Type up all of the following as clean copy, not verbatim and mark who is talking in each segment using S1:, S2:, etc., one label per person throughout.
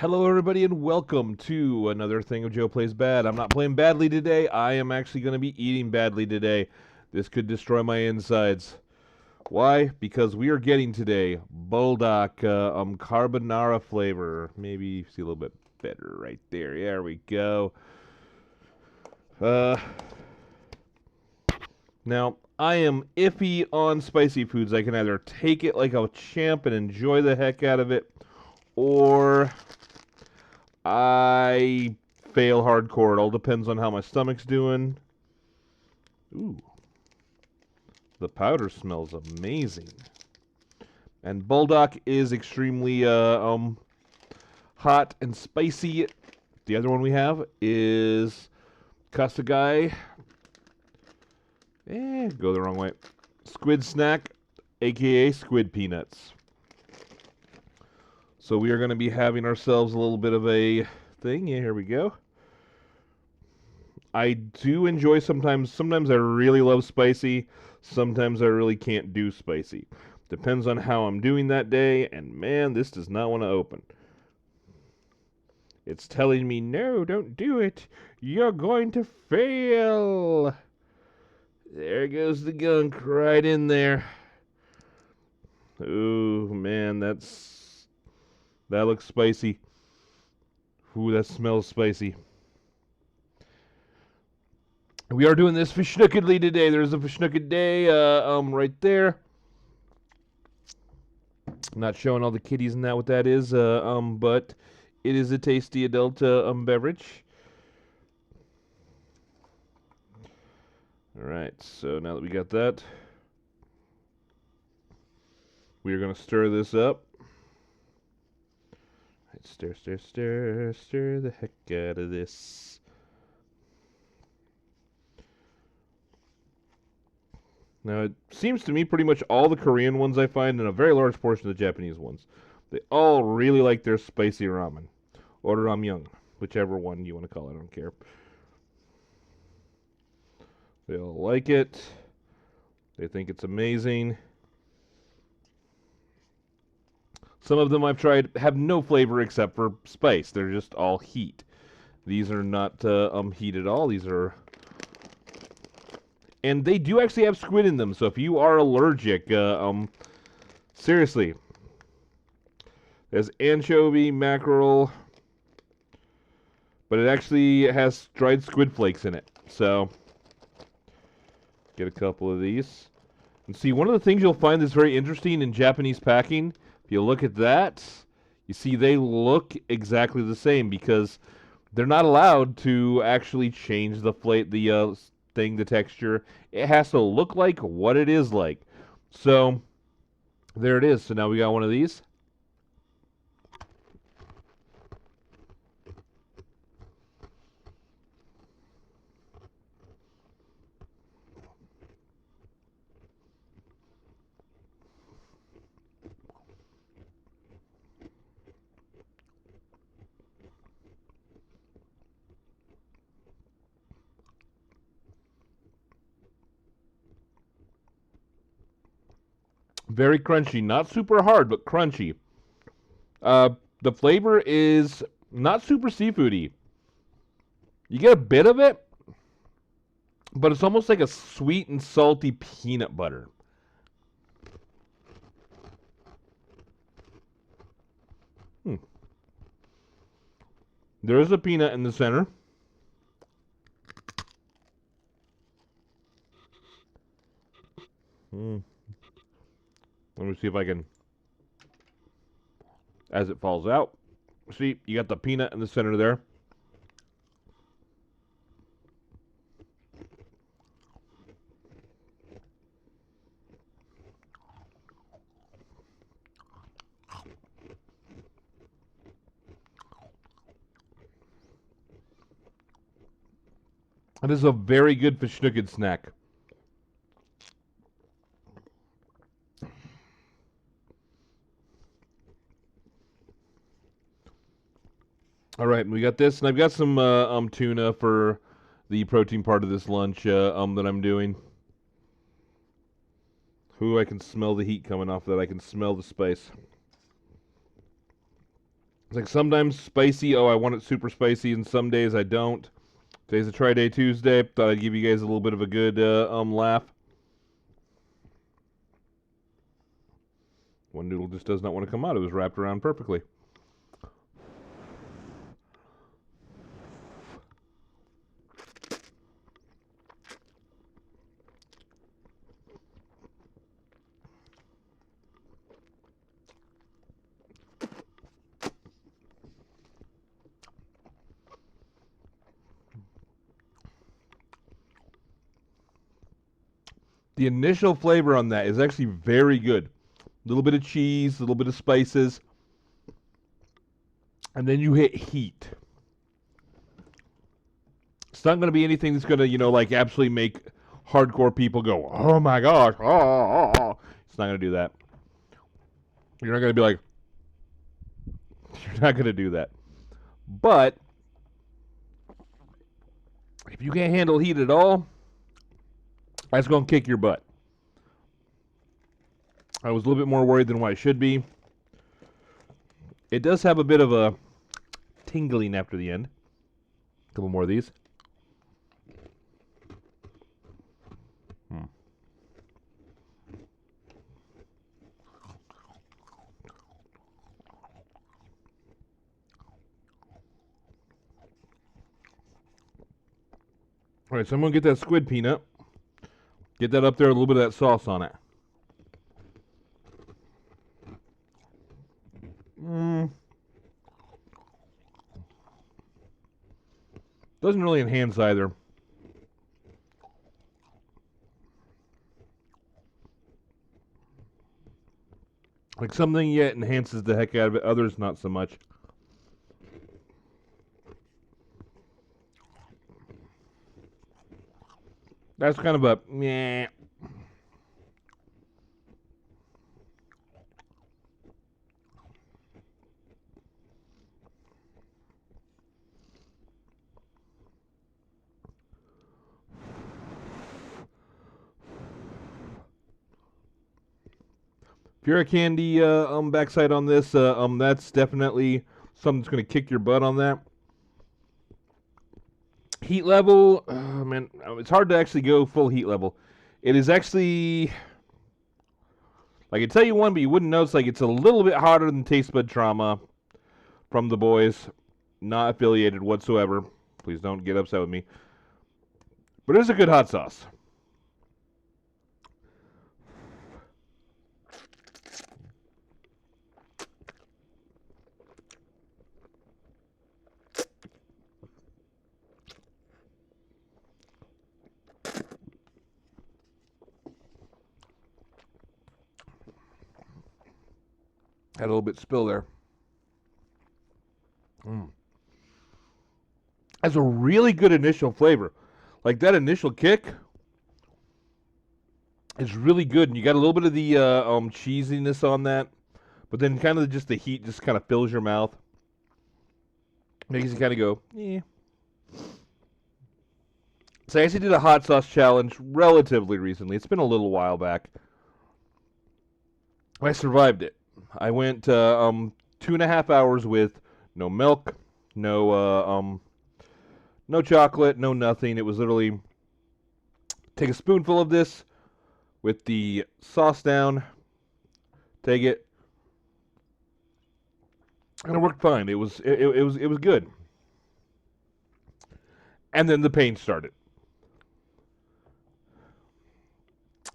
S1: Hello, everybody, and welcome to another thing of Joe Plays Bad. I'm not playing badly today. I am actually going to be eating badly today. This could destroy my insides. Why? Because we are getting today Buldak Carbonara flavor. Maybe see a little bit better right there. There we go. Now, I am iffy on spicy foods. I can either take it like a champ and enjoy the heck out of it, or I fail hardcore. It all depends on how my stomach's doing. Ooh. The powder smells amazing. And Buldak is extremely hot and spicy. The other one we have is Kasagai. Go the wrong way. Squid snack, aka squid peanuts. So we are going to be having ourselves a little bit of a thing. Yeah, here we go. I do enjoy sometimes I really love spicy. Sometimes I really can't do spicy. Depends on how I'm doing that day, and man, this does not want to open. It's telling me, no, don't do it. You're going to fail. There goes the gunk right in there. Ooh, man, that looks spicy. Ooh, that smells spicy. We are doing this fishnookedly today. There's a fishnooket day right there. I'm not showing all the kitties and that what that is, but it is a tasty adult beverage. Alright, so now that we got that, we are going to stir this up. Right, stir the heck out of this. Now, it seems to me pretty much all the Korean ones I find, and a very large portion of the Japanese ones, they all really like their spicy ramen, or ramyun, whichever one you want to call it, I don't care. They all like it. They think it's amazing. Some of them I've tried have no flavor except for spice. They're just all heat. These are not heat at all. These are... And they do actually have squid in them, so if you are allergic, seriously. There's anchovy, mackerel, but it actually has dried squid flakes in it. So, get a couple of these. And see, one of the things you'll find that's very interesting in Japanese packing, if you look at that, you see they look exactly the same because they're not allowed to actually change the the texture. It has to look like what it is like. So, there it is. So now we got one of these. Very crunchy. Not super hard, but crunchy. The flavor is not super seafoody. You get a bit of it, but it's almost like a sweet and salty peanut butter. There is a peanut in the center. Let me see if I can, as it falls out. See, you got the peanut in the center there. It is a very good fishnooket snack. All right, we got this, and I've got some tuna for the protein part of this lunch that I'm doing. Ooh, I can smell the heat coming off that. I can smell the spice. It's like sometimes spicy. Oh, I want it super spicy, and some days I don't. Today's a Try Day Tuesday. Thought I'd give you guys a little bit of a good laugh. One noodle just does not want to come out. It was wrapped around perfectly. The initial flavor on that is actually very good. A little bit of cheese, a little bit of spices, and then you hit heat. It's not going to be anything that's going to, like absolutely make hardcore people go, oh my gosh, oh, oh, oh. It's not going to do that. You're not going to be like, you're not going to do that. But if you can't handle heat at all, that's going to kick your butt. I was a little bit more worried than what I should be. It does have a bit of a tingling after the end. A couple more of these. All right, so I'm going to get that squid peanut. Get that up there, a little bit of that sauce on it. Doesn't really enhance either. Like something yet enhances the heck out of it, others not so much. That's kind of a meh. If you're a candy backside on this, that's definitely something that's going to kick your butt on that. Heat level, man, it's hard to actually go full heat level. It is actually, I could tell you one, but you wouldn't notice. Like, it's a little bit hotter than Taste Bud Trauma from the boys. Not affiliated whatsoever. Please don't get upset with me. But it is a good hot sauce. Had a little bit spill there. Has a really good initial flavor. Like that initial kick is really good, and you got a little bit of the cheesiness on that, but then kind of just the heat just kind of fills your mouth, makes you kind of go, eh. So I actually did a hot sauce challenge relatively recently. It's been a little while back. I survived it. I went 2.5 hours with no milk, no chocolate, no nothing. It was literally take a spoonful of this with the sauce down, take it, and it worked fine. It was good. And then the pain started.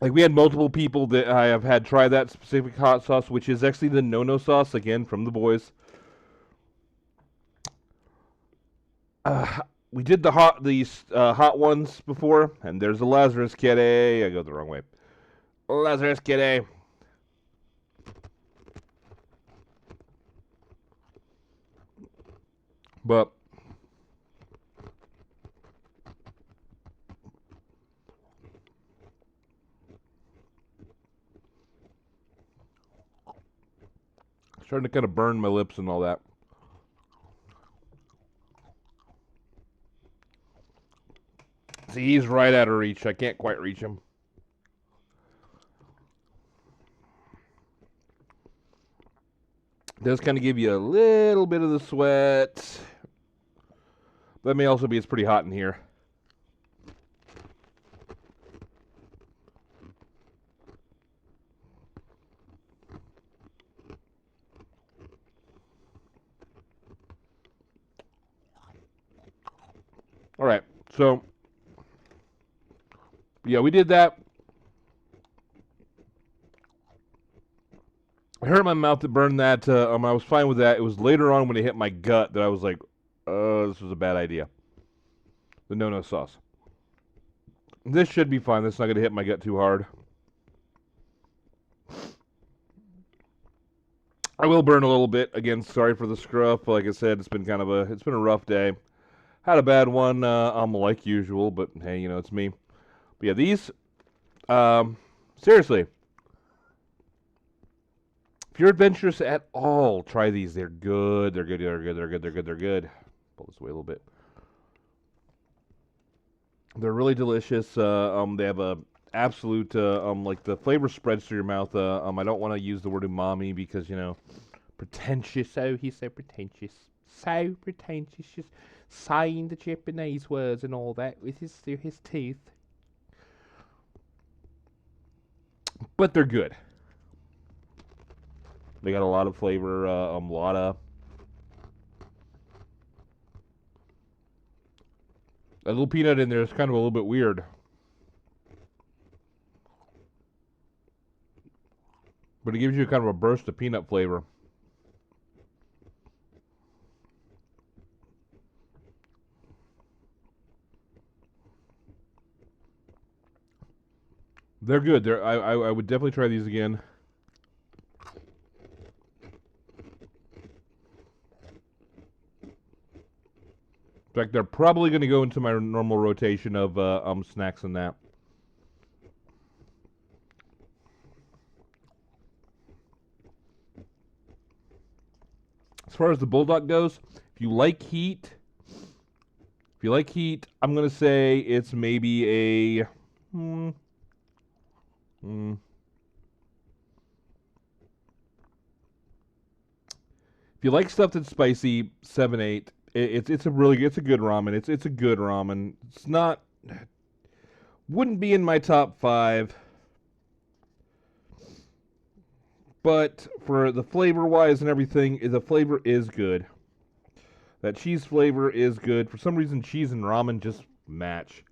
S1: Like, we had multiple people that I have had try that specific hot sauce, which is actually the no-no sauce, again, from the boys. We did the hot ones before, and there's a Lazarus Kitty. I go the wrong way. Lazarus Kitty. But starting to kind of burn my lips and all that. See, he's right out of reach. I can't quite reach him. It does kind of give you a little bit of the sweat. That may also be it's pretty hot in here. All right, so yeah, we did that. I hurt my mouth to burn that. I was fine with that. It was later on when it hit my gut that I was like, this was a bad idea. The no-no sauce. This should be fine. This is not going to hit my gut too hard. I will burn a little bit. Again, sorry for the scruff. Like I said, it's been a rough day. Had a bad one, like usual, but hey, it's me. But yeah, these, seriously, if you're adventurous at all, try these. They're good. They're good. They're good. They're good. They're good. They're good. Pull this away a little bit. They're really delicious. They have a absolute, like the flavor spreads through your mouth. I don't want to use the word umami because pretentious. Oh, he's so pretentious. So pretentious. Just saying the Japanese words and all that with his teeth. But they're good. They got a lot of flavor, a lot of a little peanut in there is kind of a little bit weird. But it gives you kind of a burst of peanut flavor. They're good. I would definitely try these again. In fact, they're probably going to go into my normal rotation of snacks and that. As far as the Bulldog goes, if you like heat, I'm going to say it's maybe a if you like stuff that's spicy, 7-8. It's a good ramen. It's a good ramen. It's not wouldn't be in my top 5. But for the flavor wise and everything, the flavor is good. That cheese flavor is good. For some reason, cheese and ramen just match.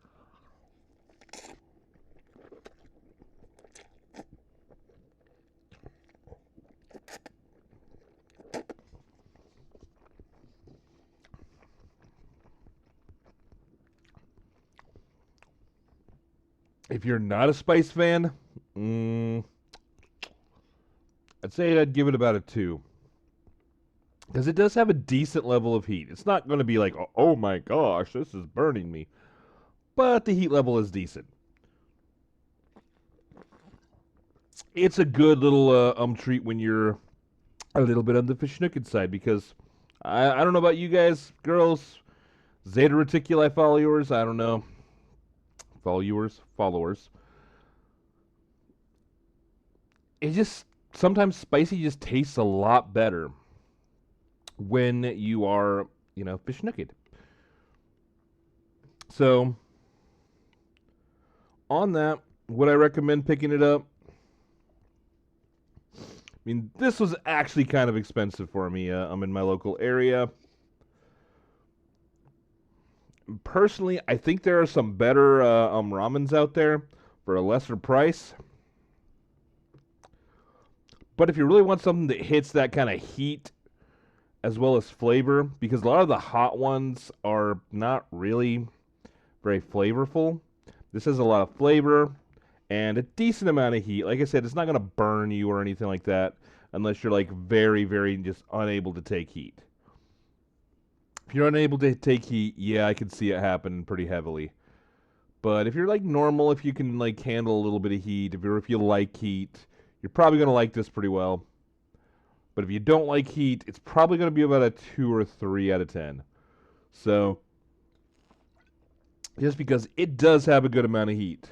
S1: If you're not a spice fan, I'd say I'd give it about a 2. Because it does have a decent level of heat. It's not going to be like, oh my gosh, this is burning me. But the heat level is decent. It's a good little treat when you're a little bit on the fish nookin side. Because I don't know about you guys, girls, Zeta Reticuli followers, I don't know. Followers. It just, sometimes spicy just tastes a lot better when you are, fish nookin. So, on that, would I recommend picking it up? I mean, this was actually kind of expensive for me. I'm in my local area. Personally, I think there are some better ramens out there for a lesser price. But if you really want something that hits that kind of heat as well as flavor, because a lot of the hot ones are not really very flavorful. This has a lot of flavor and a decent amount of heat. Like I said, it's not going to burn you or anything like that unless you're like very, very just unable to take heat. If you're unable to take heat, yeah, I can see it happen pretty heavily. But if you're like normal, if you can like handle a little bit of heat, if you like heat, you're probably going to like this pretty well. But if you don't like heat, it's probably going to be about a 2 or 3 out of 10. So, just because it does have a good amount of heat.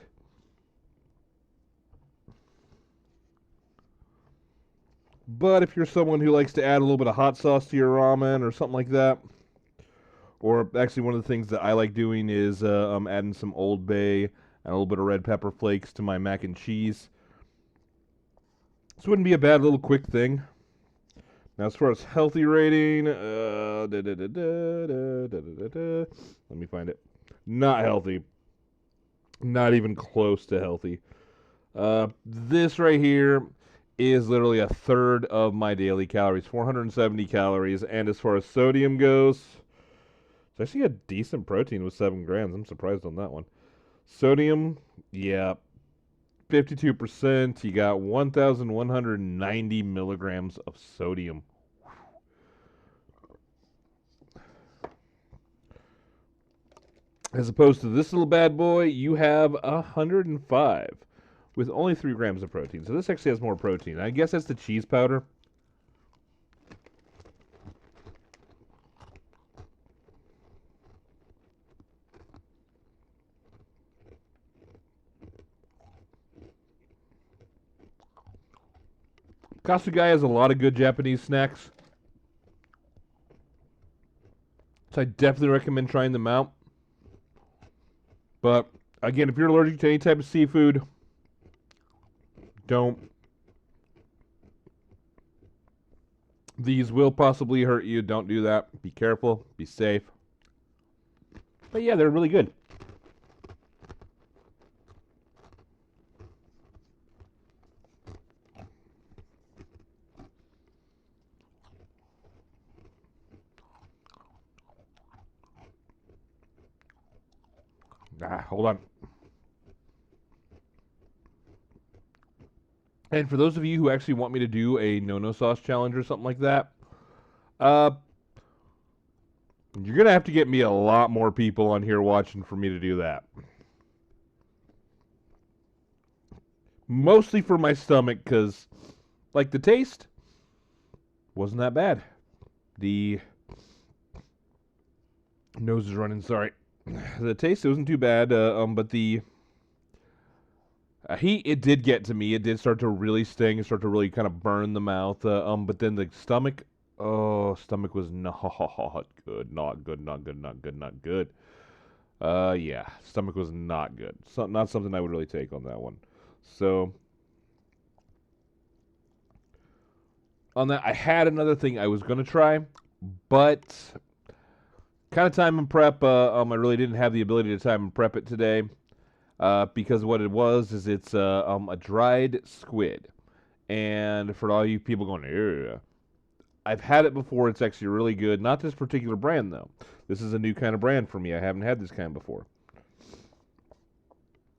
S1: But if you're someone who likes to add a little bit of hot sauce to your ramen or something like that, or actually one of the things that I like doing is adding some Old Bay and a little bit of red pepper flakes to my mac and cheese. This wouldn't be a bad little quick thing. Now, as far as healthy rating, let me find it. Not healthy. Not even close to healthy. This right here is literally a third of my daily calories, 470 calories. And as far as sodium goes, it's actually a decent protein with 7 grams. I'm surprised on that one. Sodium, yeah, 52%. You got 1,190 milligrams of sodium. As opposed to this little bad boy, you have 105 with only 3 grams of protein. So this actually has more protein. I guess that's the cheese powder. Kasugai has a lot of good Japanese snacks. So I definitely recommend trying them out. But again, if you're allergic to any type of seafood, don't. These will possibly hurt you. Don't do that. Be careful. Be safe. But yeah, they're really good. Hold on. And for those of you who actually want me to do a no-no sauce challenge or something like that, you're going to have to get me a lot more people on here watching for me to do that. Mostly for my stomach, because, like, the taste wasn't that bad. The nose is running, sorry. The taste wasn't too bad, but the heat, it did get to me. It did start to really sting. It started to really kind of burn the mouth. But then the stomach, stomach was not good. Not good, not good, not good, not good. Yeah, stomach was not good. Not something I would really take on that one. So, on that, I had another thing I was going to try, but kind of time and prep, I really didn't have the ability to time and prep it today. Because what it was is it's a dried squid. And for all you people going, ew, I've had it before. It's actually really good. Not this particular brand, though. This is a new kind of brand for me. I haven't had this kind before.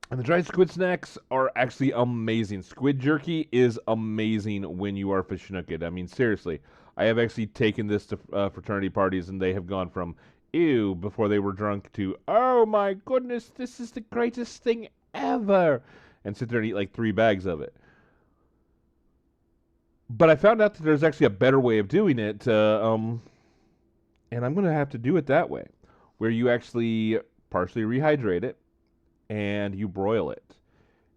S1: And the dried squid snacks are actually amazing. Squid jerky is amazing when you are fishing it. I mean, seriously. I have actually taken this to fraternity parties, and they have gone from ew before they were drunk to, oh my goodness, this is the greatest thing ever, and sit there and eat like 3 bags of it. But I found out that there's actually a better way of doing it, and I'm going to have to do it that way, where you actually partially rehydrate it and you broil it.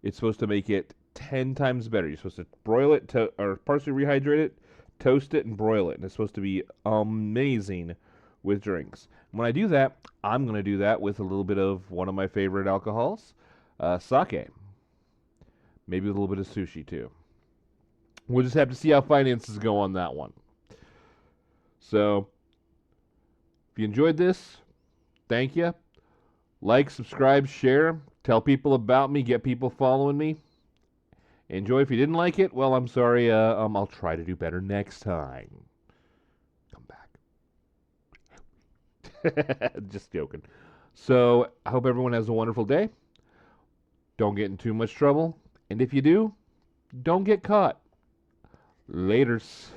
S1: It's supposed to make it 10 times better. You're supposed to broil it, or partially rehydrate it, toast it, and broil it, and it's supposed to be amazing with drinks. When I do that, I'm going to do that with a little bit of one of my favorite alcohols, sake. Maybe with a little bit of sushi, too. We'll just have to see how finances go on that one. So, if you enjoyed this, thank you. Like, subscribe, share, tell people about me, get people following me. Enjoy. If you didn't like it, well, I'm sorry. I'll try to do better next time. Come back. Just joking. So, I hope everyone has a wonderful day. Don't get in too much trouble. And if you do, don't get caught. Laters.